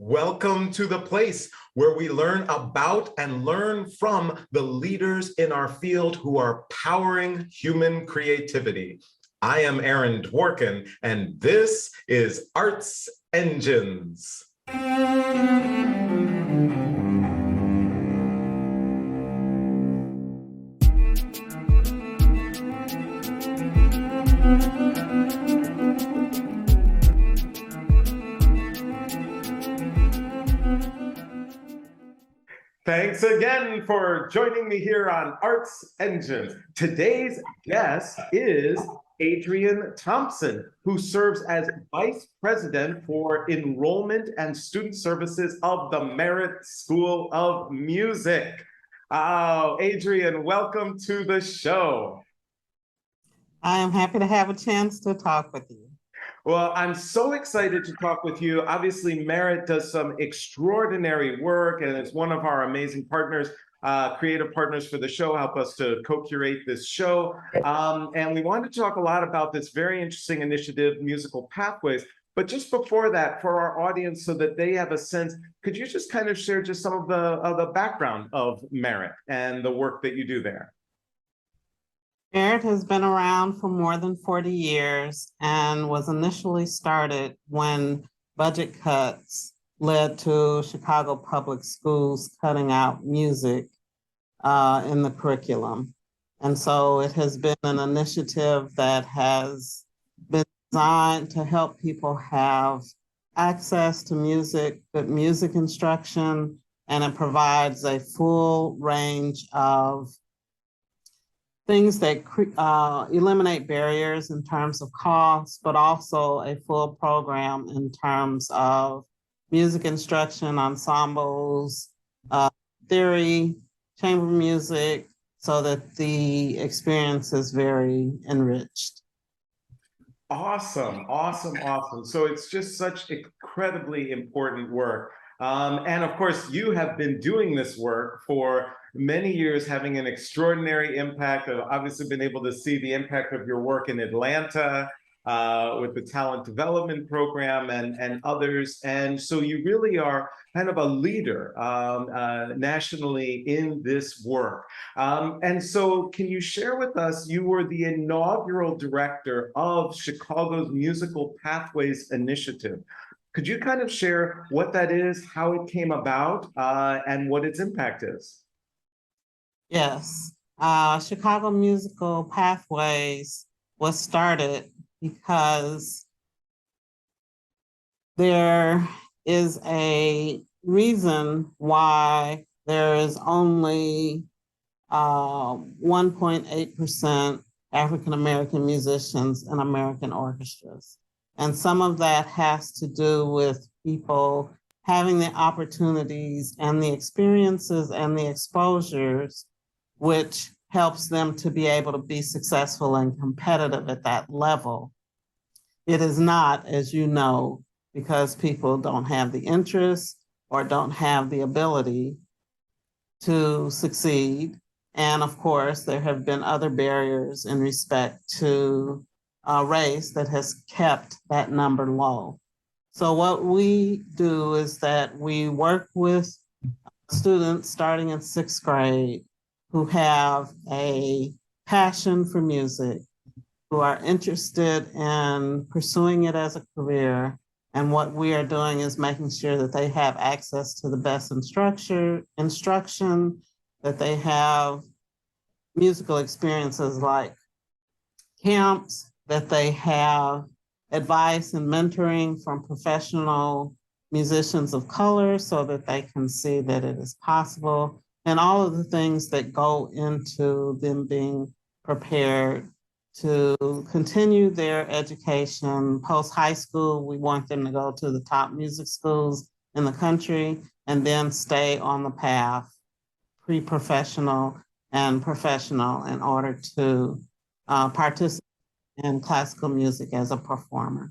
Welcome to the place where we learn about and learn from the leaders in our field who are powering human creativity. I am Aaron Dworkin, and this is Arts Engines. Thanks again for joining me here on Arts Engines. Today's guest is Adrienne Thompson, who serves as Vice President for Enrollment and Student Services of the Merit School of Music. Oh, Adrienne, welcome to the show. I am happy to have a chance to talk with you. Well, I'm so excited to talk with you. Obviously, Merit does some extraordinary work, and it's one of our amazing partners, creative partners for the show, help us to co-curate this show. And we wanted to talk a lot about this very interesting initiative, Musical Pathways. But just before that, for our audience, so that they have a sense, could you just kind of share just some of the background of Merit and the work that you do there? Merit has been around for more than 40 years and was initially started when budget cuts led to Chicago Public Schools cutting out music in the curriculum. And so it has been an initiative that has been designed to help people have access to music, good music instruction, and it provides a full range of things that eliminate barriers in terms of cost, but also a full program in terms of music instruction, ensembles, theory, chamber music, so that the experience is very enriched. Awesome, awesome, awesome. So it's just such incredibly important work. And of course, you have been doing this work for many years, having an extraordinary impact. I've obviously been able to see the impact of your work in Atlanta with the talent development program and others. And so you really are kind of a leader nationally in this work. And so can you share with us, you were the inaugural director of Chicago's Musical Pathways Initiative. Could you kind of share what that is, how it came about, and what its impact is? Yes, Chicago Musical Pathways was started because there is a reason why there is only 1.8% African American musicians in American orchestras. And some of that has to do with people having the opportunities and the experiences and the exposures, which helps them to be able to be successful and competitive at that level. It is not, as you know, because people don't have the interest or don't have the ability to succeed. And of course, there have been other barriers in respect to race that has kept that number low. So what we do is that we work with students starting in 6th grade who have a passion for music, who are interested in pursuing it as a career. And what we are doing is making sure that they have access to the best instruction, that they have musical experiences like camps, that they have advice and mentoring from professional musicians of color so that they can see that it is possible, and all of the things that go into them being prepared to continue their education. Post-high school, we want them to go to the top music schools in the country and then stay on the path, pre-professional and professional, in order to participate in classical music as a performer.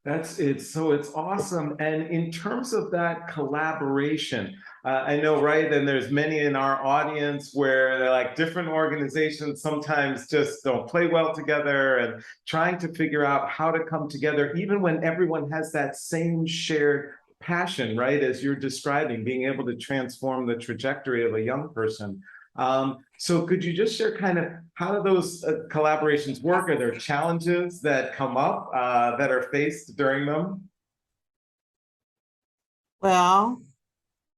That's it. So it's awesome. And in terms of that collaboration, I know, right? And there's many in our audience where they're like different organizations sometimes just don't play well together, and trying to figure out how to come together, even when everyone has that same shared passion, right? As you're describing, being able to transform the trajectory of a young person. So could you just share kind of how do those collaborations work? Are there challenges that come up that are faced during them? Well,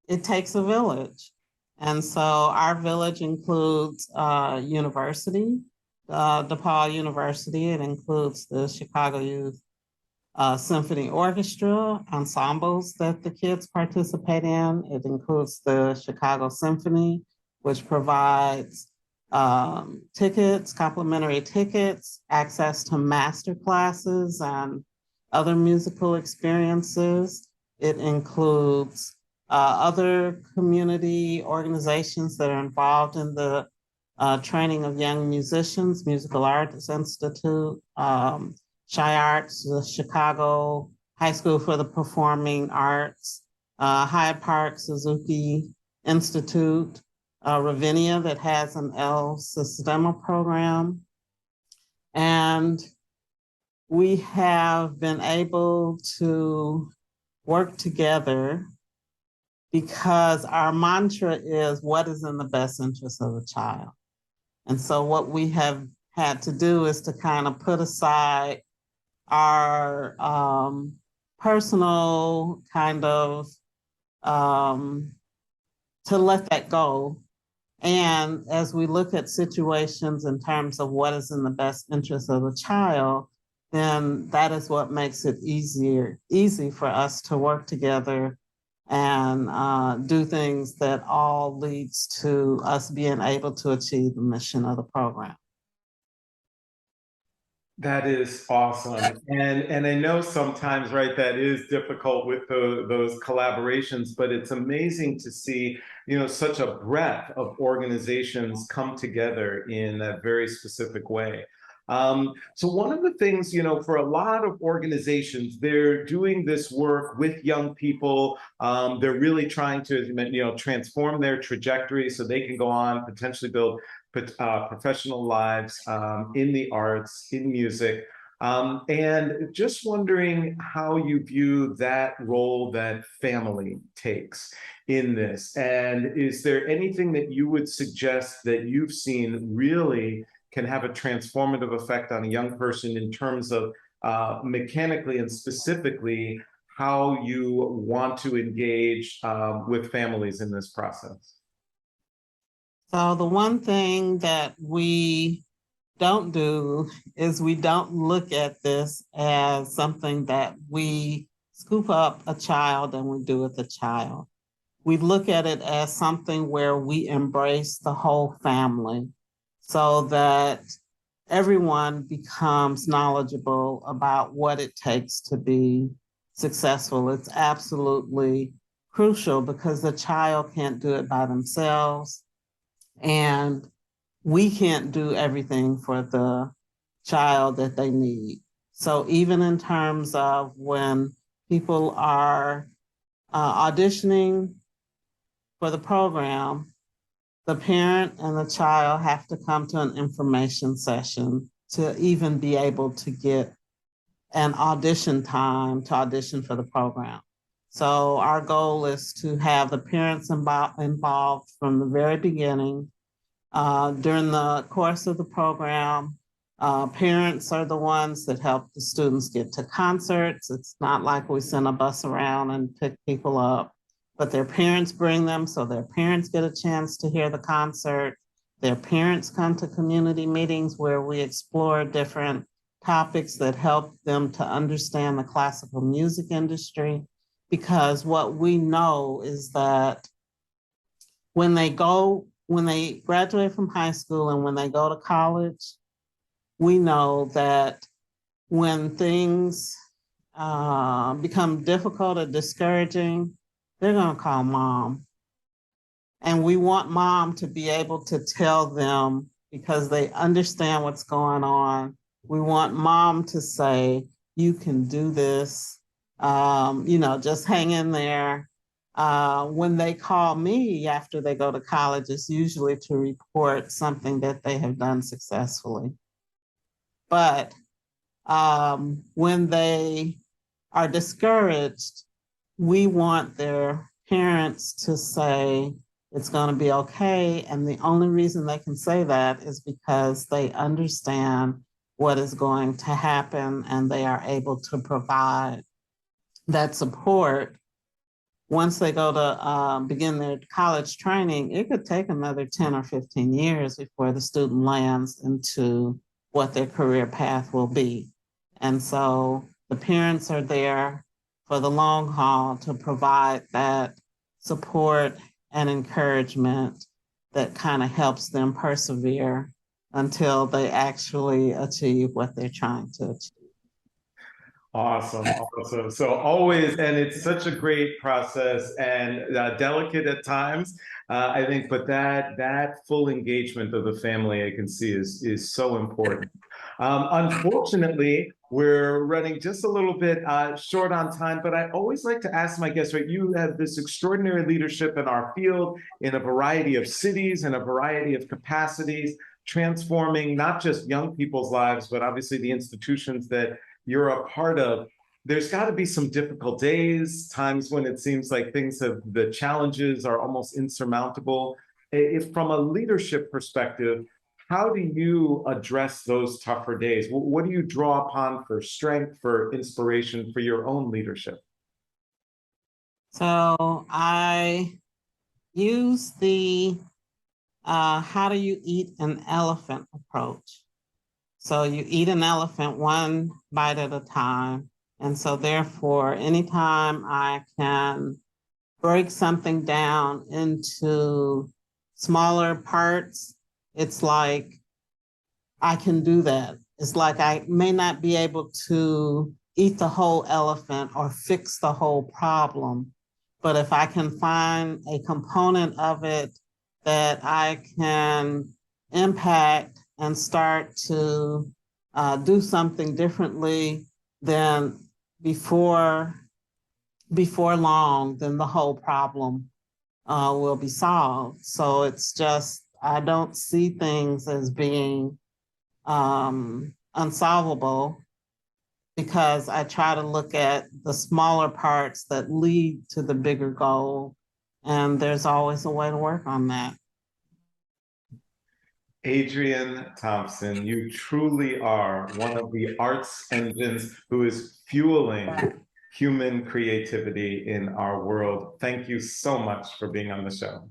it takes a village. And so our village includes university, DePaul University. It includes the Chicago Youth Symphony Orchestra, ensembles that the kids participate in. It includes the Chicago Symphony, which provides tickets, complimentary tickets, access to master classes and other musical experiences. It includes other community organizations that are involved in the training of young musicians, Musical Arts Institute, Shy Arts, the Chicago High School for the Performing Arts, Hyde Park Suzuki Institute, Ravinia that has an El Sistema program. And we have been able to work together because our mantra is what is in the best interest of the child. And so what we have had to do is to kind of put aside our personal kind of to let that go. And as we look at situations in terms of what is in the best interest of the child, then that is what makes it easy for us to work together and do things that all leads to us being able to achieve the mission of the program. That is awesome. And I know sometimes, right, that is difficult with those collaborations, but it's amazing to see, you know, such a breadth of organizations come together in a very specific way. So one of the things, you know, for a lot of organizations, they're doing this work with young people. They're really trying to, you know, transform their trajectory so they can go on, potentially build professional lives in the arts, in music. And just wondering how you view that role that family takes in this. And is there anything that you would suggest that you've seen really can have a transformative effect on a young person in terms of mechanically and specifically how you want to engage with families in this process? So the one thing that we don't do is we don't look at this as something that we scoop up a child and we do with the child. We look at it as something where we embrace the whole family so that everyone becomes knowledgeable about what it takes to be successful. It's absolutely crucial because the child can't do it by themselves. And we can't do everything for the child that they need. So even in terms of when people are auditioning for the program, the parent and the child have to come to an information session to even be able to get an audition time to audition for the program. So our goal is to have the parents involved from the very beginning. During the course of the program, parents are the ones that help the students get to concerts. It's not like we send a bus around and pick people up, but their parents bring them, so their parents get a chance to hear the concert. Their parents come to community meetings where we explore different topics that help them to understand the classical music industry. Because what we know is that when they graduate from high school and when they go to college, we know that when things become difficult or discouraging, they're gonna call mom. And we want mom to be able to tell them because they understand what's going on. We want mom to say, you can do this, you know, just hang in there. When they call me after they go to college, it's usually to report something that they have done successfully. But when they are discouraged, we want their parents to say it's going to be okay. And the only reason they can say that is because they understand what is going to happen and they are able to provide that support. Once they go to begin their college training, it could take another 10 or 15 years before the student lands into what their career path will be. And so the parents are there for the long haul to provide that support and encouragement that kind of helps them persevere until they actually achieve what they're trying to achieve. Awesome, awesome. So always, and it's such a great process and delicate at times, I think. But that full engagement of the family, I can see, is so important. Unfortunately, we're running just a little bit short on time. But I always like to ask my guests, right? You have this extraordinary leadership in our field, in a variety of cities, in a variety of capacities, transforming not just young people's lives, but obviously the institutions that you're a part of. There's got to be some difficult days, times when it seems like the challenges are almost insurmountable. If from a leadership perspective, how do you address those tougher days? What do you draw upon for strength, for inspiration, for your own leadership? So I use the how do you eat an elephant approach. So you eat an elephant one bite at a time. And so therefore, anytime I can break something down into smaller parts, it's like I can do that. It's like I may not be able to eat the whole elephant or fix the whole problem, but if I can find a component of it that I can impact and start to do something differently, then before long, then the whole problem will be solved. So it's just, I don't see things as being unsolvable because I try to look at the smaller parts that lead to the bigger goal. And there's always a way to work on that. Adrienne Thompson, you truly are one of the arts engines who is fueling human creativity in our world. Thank you so much for being on the show.